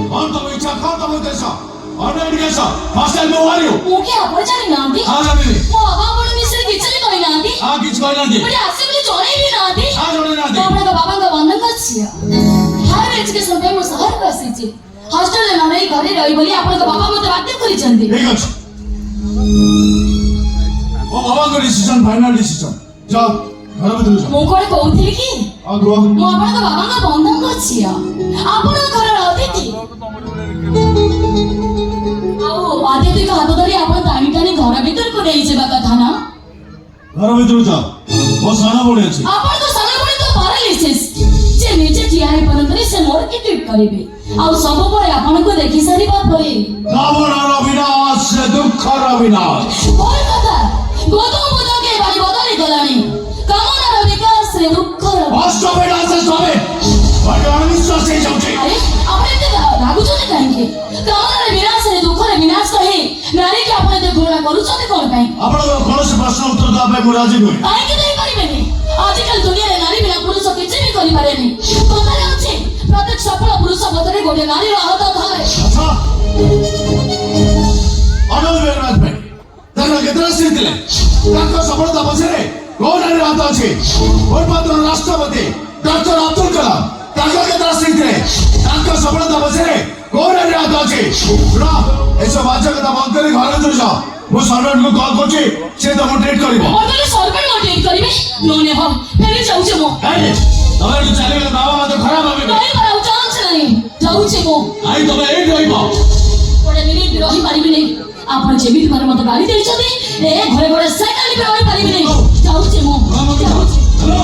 और तुम इच्छा खाओ तुम कैसा और मैं कैसा हॉस्टल में आ रही हूँ मुझे आप जाने ना दी हाँ जाने नहीं वो बाबा बोलो मिस्टर किचन में कोई ना दी हाँ किस कोई ना दी मुझे आपसे मुझे जोड़े भी ना दी हाँ जोड़े ना दी तो अपने का बाबा का वंदन कर छिया हर एजुकेशन पे मुझे हर पैसे ची हॉस्टल में ना नहीं घरे रही बोली अपने का बाबा मुझे बातें करी चंदी ठीक है वो बाबा का डिसीजन फाइनल डिसीजन जाओ घर में चलो ମୁଁ କୋଡେ କହୁଥିଲି କି आगो ମୁଁ ଆପଣଙ୍କ ବାବାଙ୍କ ବନ୍ଧନ କରିଛି ଆପଣଙ୍କ ଘରର ଅତିଥି ଆଉ ଅତିଥିଙ୍କ ହାତ ଧରି ଆପଣ ଟାଣି ଟାଣି ଘର ଭିତରକୁ ନେଇଯିବା କଥା ନା घर में चलो जाओ वो साना बोले अच्छी ଆପଣଙ୍କ ସାନ ଭଉଣୀ ତ ପାରାଲିସିସ୍ ଯେ ନିଜେ ଠିଆ ହେଇ ପାରନ୍ତିନି ସେ ମୋର କି ଟ୍ରିଟ୍ କରିବେ ଆଉ ସବୁ ପରେ ଆପଣଙ୍କୁ ଦେଖି ସାରିବା ପରେ कामनार विनाश से दुखर विनाश ଭଲ କଥା ଗୌତମ ବୁଦ୍ଧଙ୍କ ଏ ବାଣୀ ବଦଳି ଗଲାଣି କାମନାର ବିକାଶରେ ଦୁଃଖର ଅଷ୍ଟ ବିନାଶ ସ୍ୱାମୀ ଭଗବାନ ବିଶ୍ୱାସ ହେଇଯାଉଛି ଆରେ ଆପଣ ଏତେ ରାଗୁଛନ୍ତି କାହିଁକି କାମନାର ବିନାଶରେ ଦୁଃଖର ବିନାଶ କହି ନାରୀକି ଆପଣ ଏତେ ଘୃଣା କରୁଛନ୍ତି କ'ଣ ପାଇଁ ଆପଣଙ୍କର କୌଣସି ପ୍ରଶ୍ନ ଉତ୍ତର ଦେବା ପାଇଁ ମୁଁ ରାଜି ନୁହେଁ କାହିଁକି ଦେଇପାରିବେନି ଆଜିକାଲି ଦୁନିଆରେ ନାରୀ ବିନା ପୁରୁଷ କିଛି ବି କରିପାରେନି କଥାରେ ଅଛି ପ୍ରତ୍ୟେକ ସଫଳ ପୁରୁଷ ପଛରେ ଗୋଟିଏ ନାରୀର ହାତ ଥାଏ ଆଚ୍ଛା ଅନନ୍ତ ବେଗରାଜ ଭାଇ ତାଙ୍କର କେତେଟା ସ୍ତ୍ରୀ ଥିଲେ ତାଙ୍କ ସଫଳତା ପଛରେ କୋଉ ନାରୀର ହାତ ଅଛି ପୂର୍ବତନ ରାଷ୍ଟ୍ରପତି ଡକ୍ଟର ଅବଦୁଲ କଲାମ ତାଙ୍କର କେତେଟା ସ୍ତ୍ରୀ ଥିଲେ ତାଙ୍କ ସଫଳତା ପଛରେ କୋଉ ନାରୀର ହାତ ଅଛି ଶୁଣ ଏସବୁ ବାଜେ କଥା ବନ୍ଦ କରି ଘରେ ଭିତରୁ ଯାଅ ମୁଁ ସର୍ଭେଣ୍ଟକୁ କଲ୍ କରୁଛି ସେ ତମକୁ ଟ୍ରିଟ୍ କରିବ ମତେ ସର୍ଭେଣ୍ଟ ମୋ ଟ୍ରିଟ୍ କରିବେ ନୋନେ ହବ ଫେରି ଯାଉଛି ମୁଁ ତମେ ଏଠୁ ଚାଲିଗଲେ ବାବା ମତେ ଖରାପ ଭାବିବେ ରହିବାର ଚାନ୍ସ ନାହିଁ ଯାଉଛି ମୁଁ ଆଇ ତମେ ଏଇଠି ରହିବ ଗୋଟେ ମିନିଟ୍ ବି ରହିପାରିବିନି ଆପଣ ଯେମିତି ମାନେ ମତେ ଗାଳି ଦେଇଛନ୍ତି ଏ ଘରେ ଘରେ ସେକେଣ୍ଡ ବି ରହିପାରିବିନି ଯାଉଛି ମୁଁ ଯାଉଛି ହ୍ୟାଲୋ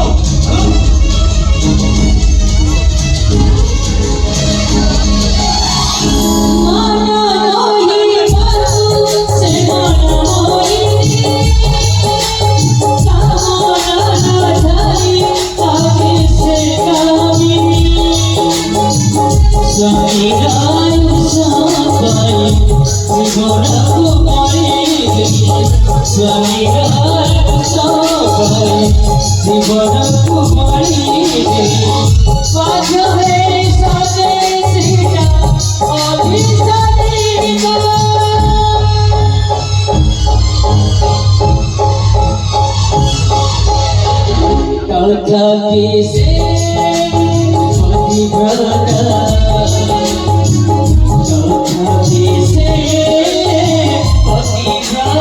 Kaka